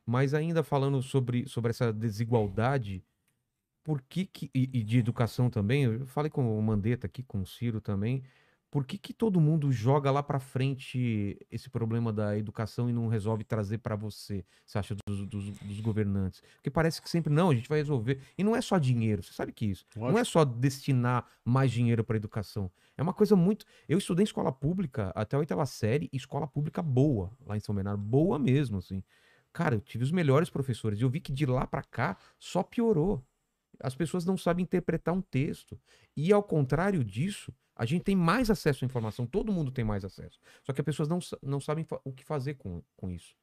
Mas ainda falando sobre essa desigualdade, e de educação também, eu falei com o Mandetta aqui, com o Ciro também, por que que todo mundo joga lá pra frente esse problema da educação e não resolve trazer pra você acha, dos governantes? Porque parece que sempre, não, a gente vai resolver. E não é só dinheiro, você sabe que isso. Não é Lógico. só destinar mais dinheiro pra educação. É uma coisa muito. Eu estudei em escola pública até a oitava série, e escola pública boa, lá em São Bernardo, boa mesmo, assim. Cara, eu tive os melhores professores, e eu vi que de lá pra cá só piorou. As pessoas não sabem interpretar um texto. E ao contrário disso, a gente tem mais acesso à informação, todo mundo tem mais acesso. Só que as pessoas não sabem o que fazer com isso.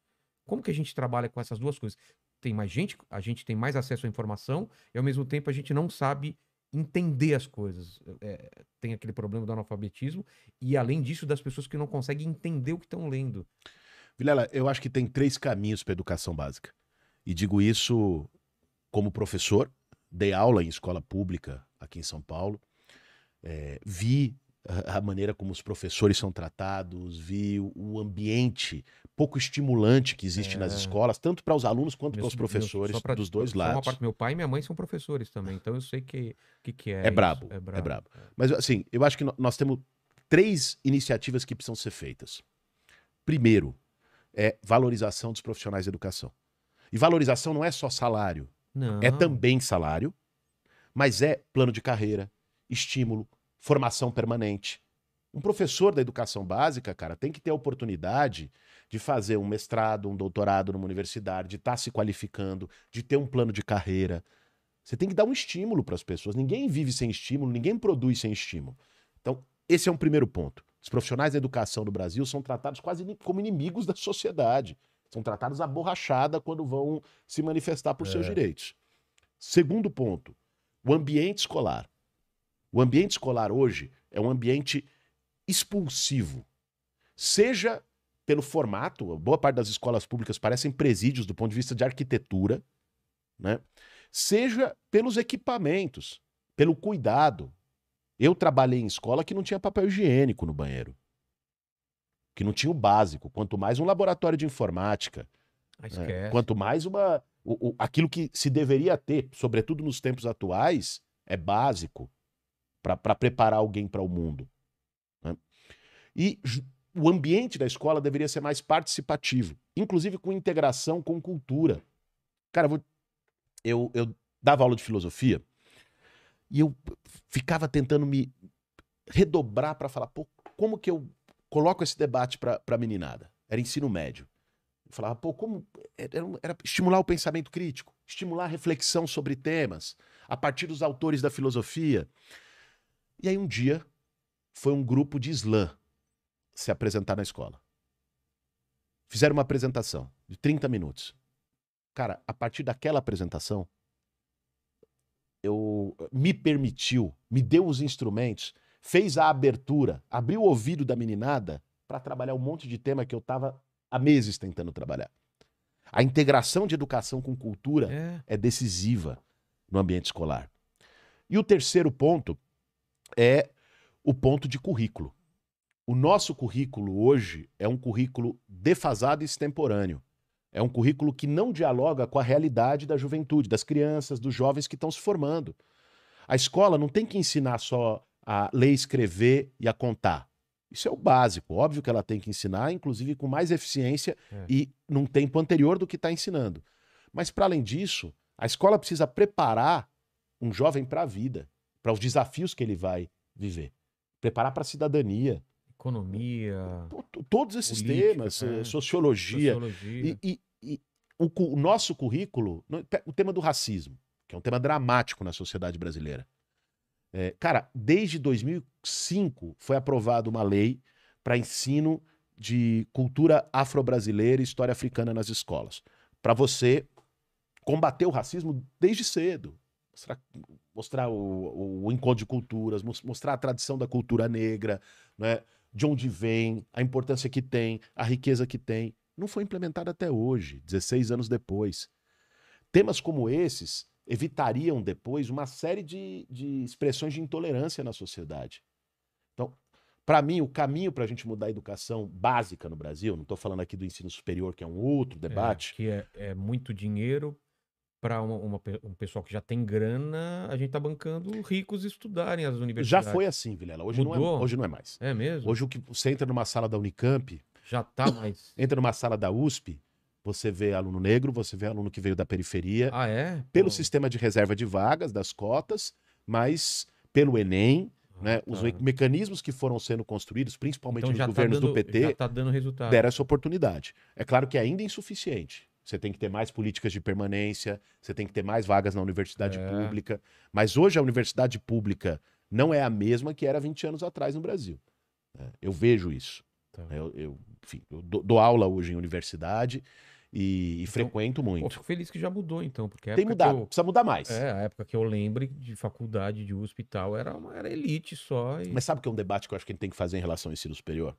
Como que a gente trabalha com essas duas coisas? Tem mais gente, a gente tem mais acesso à informação, e ao mesmo tempo a gente não sabe entender as coisas. Tem aquele problema do analfabetismo, e além disso, das pessoas que não conseguem entender o que estão lendo. Vilela, eu acho que tem 3 caminhos para educação básica. E digo isso como professor, dei aula em escola pública aqui em São Paulo, vi a maneira como os professores são tratados, vi o ambiente pouco estimulante que existe nas É, escolas, tanto para os alunos quanto para meus, os só professores para dos dois só uma lados. parte, meu pai e minha mãe são professores também, então eu sei que É é isso. brabo, É é brabo. brabo. Mas assim, eu acho que nós temos 3 iniciativas que precisam ser feitas. Primeiro, é valorização dos profissionais da educação. E valorização não é só salário, é Não. também salário, mas é plano de carreira, estímulo, formação permanente. Um professor da educação básica, cara, tem que ter a oportunidade de fazer um mestrado, um doutorado numa universidade, de estar se qualificando, de ter um plano de carreira. Você tem que dar um estímulo para as pessoas. Ninguém vive sem estímulo, ninguém produz sem estímulo. Então, esse é um primeiro ponto. Os profissionais da educação no Brasil são tratados quase como inimigos da sociedade. São tratados à borrachada quando vão se manifestar por seus É. direitos. Segundo ponto, o ambiente escolar. O ambiente escolar hoje é um ambiente expulsivo. Seja pelo formato, boa parte das escolas públicas parecem presídios do ponto de vista de arquitetura, né? Seja pelos equipamentos, pelo cuidado. Eu trabalhei em escola que não tinha papel higiênico no banheiro, que não tinha o básico, quanto mais um laboratório de informática, Ah, né? esquece. Quanto mais aquilo que se deveria ter, sobretudo nos tempos atuais, é básico para preparar alguém para o mundo, né? E o ambiente da escola deveria ser mais participativo, inclusive com integração com cultura. Cara, eu dava aula de filosofia e eu ficava tentando me redobrar para falar, pô, como que eu coloco esse debate para a meninada? Era ensino médio. Eu falava, pô, como. Era estimular o pensamento crítico, estimular a reflexão sobre temas, a partir dos autores da filosofia. E aí um dia foi um grupo de slam se apresentar na escola. Fizeram uma apresentação de 30 minutos. Cara, a partir daquela apresentação, me permitiu, me deu os instrumentos, fez a abertura, abriu o ouvido da meninada para trabalhar um monte de tema que eu estava há meses tentando trabalhar. A integração de educação com cultura É. é decisiva no ambiente escolar. E o terceiro ponto é o ponto de currículo. O nosso currículo hoje é um currículo defasado e extemporâneo. É um currículo que não dialoga com a realidade da juventude, das crianças, dos jovens que estão se formando. A escola não tem que ensinar só a ler, escrever e a contar. Isso é o básico. Óbvio que ela tem que ensinar, inclusive com mais eficiência É. e num tempo anterior do que está ensinando. Mas, para além disso, a escola precisa preparar um jovem para a vida, para os desafios que ele vai viver. Preparar para a cidadania. Economia, Todos esses política, temas, sociologia. sociologia. E o nosso currículo, o tema do racismo, que é um tema dramático na sociedade brasileira. Cara, desde 2005 foi aprovada uma lei para ensino de cultura afro-brasileira e história africana nas escolas. Para você combater o racismo desde cedo. Mostrar o encontro de culturas, mostrar a tradição da cultura negra, né? De onde vem, a importância que tem, a riqueza que tem. Não foi implementada até hoje, 16 anos depois. Temas como esses evitariam depois uma série de expressões de intolerância na sociedade. Então, Para mim, o caminho para a gente mudar a educação básica no Brasil, não estou falando aqui do ensino superior, que é um outro debate. Que é muito dinheiro para um pessoal que já tem grana, a gente tá bancando ricos estudarem as Já universidades. foi assim, Vilela. Mudou? Hoje não é mais. É mesmo? Hoje você entra numa sala da Unicamp, Já tá mais. entra numa sala da USP, você vê aluno negro, você vê aluno que veio da periferia, Ah, é? pelo Pô. sistema de reserva de vagas, das cotas, mas pelo Enem, né? Os mecanismos que foram sendo construídos, principalmente Então nos já tá governos do já PT, tá dando resultado. deram essa oportunidade. É claro que ainda é insuficiente. Você tem que ter mais políticas de permanência, você tem que ter mais vagas na universidade pública. Mas hoje a universidade pública não é a mesma que era 20 anos atrás no Brasil. Eu vejo isso. Tá. Enfim, eu dou aula hoje em universidade e Então, frequento Pô, muito. fico feliz que já mudou, então, porque a Tem época que mudado, precisa mudar mais. a época que eu lembre de faculdade, de USP e tal, era elite só. Mas sabe o que é um debate que eu acho que a gente tem que fazer em relação ao ensino superior?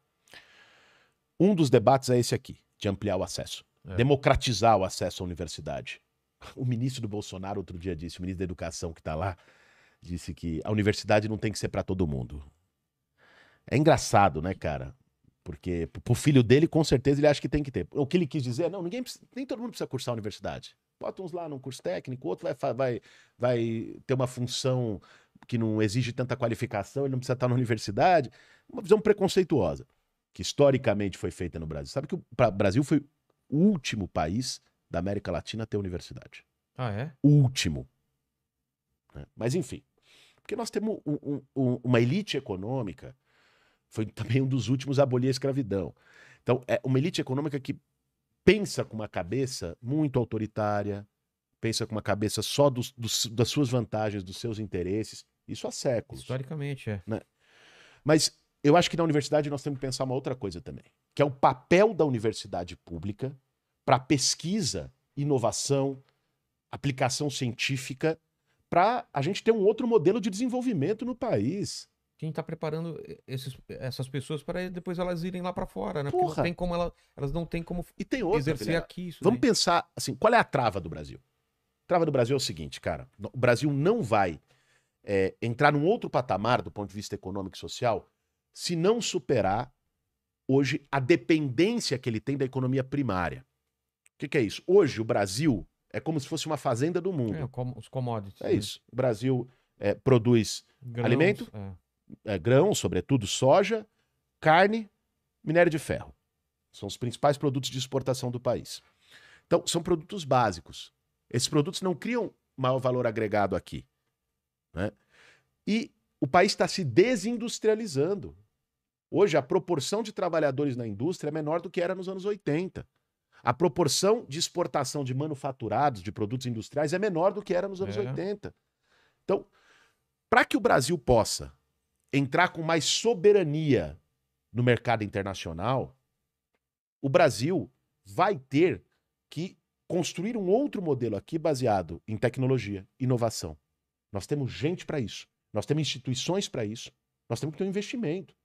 Um dos debates é esse aqui, de ampliar o acesso. Democratizar o acesso à universidade. O ministro do Bolsonaro outro dia disse, o ministro da Educação que está lá, disse que a universidade não tem que ser para todo mundo. É engraçado, né, cara? Porque pro filho dele, com certeza, ele acha que tem que ter. O que ele quis dizer, não, nem todo mundo precisa cursar a universidade. Bota uns lá num curso técnico, outro vai ter uma função que não exige tanta qualificação, ele não precisa estar na universidade. Uma visão preconceituosa, que historicamente foi feita no Brasil. Sabe que o Brasil foi o último país da América Latina a ter universidade. Ah, é? O último. Mas enfim, porque nós temos uma elite econômica, foi também um dos últimos a abolir a escravidão. Então, é uma elite econômica que pensa com uma cabeça muito autoritária, pensa com uma cabeça só das suas vantagens, dos seus interesses. Isso há séculos. Historicamente, né? Mas eu acho que na universidade nós temos que pensar uma outra coisa também, que é o papel da universidade pública para pesquisa, inovação, aplicação científica, para a gente ter um outro modelo de desenvolvimento no país. Quem está preparando essas pessoas para depois elas irem lá para fora, né? Porque Porra. não tem como elas não têm como E tem outra, exercer Vilela. aqui isso. Vamos daí. pensar assim, qual é a trava do Brasil? A trava do Brasil é o seguinte, cara, o Brasil não vai entrar num outro patamar do ponto de vista econômico e social se não superar hoje a dependência que ele tem da economia primária. O que é isso? Hoje o Brasil é como se fosse uma fazenda do mundo. Os commodities. É isso. O Brasil produz Grãos, alimento, grãos, sobretudo soja, carne, minério de ferro. São os principais produtos de exportação do país. Então, são produtos básicos. Esses produtos não criam maior valor agregado aqui. Né? E o país está se desindustrializando. Hoje, a proporção de trabalhadores na indústria é menor do que era nos anos 80. A proporção de exportação de manufaturados, de produtos industriais, é menor do que era nos anos 80. Então, para que o Brasil possa entrar com mais soberania no mercado internacional, o Brasil vai ter que construir um outro modelo aqui baseado em tecnologia, inovação. Nós temos gente para isso. Nós temos instituições para isso. Nós temos que ter um investimento.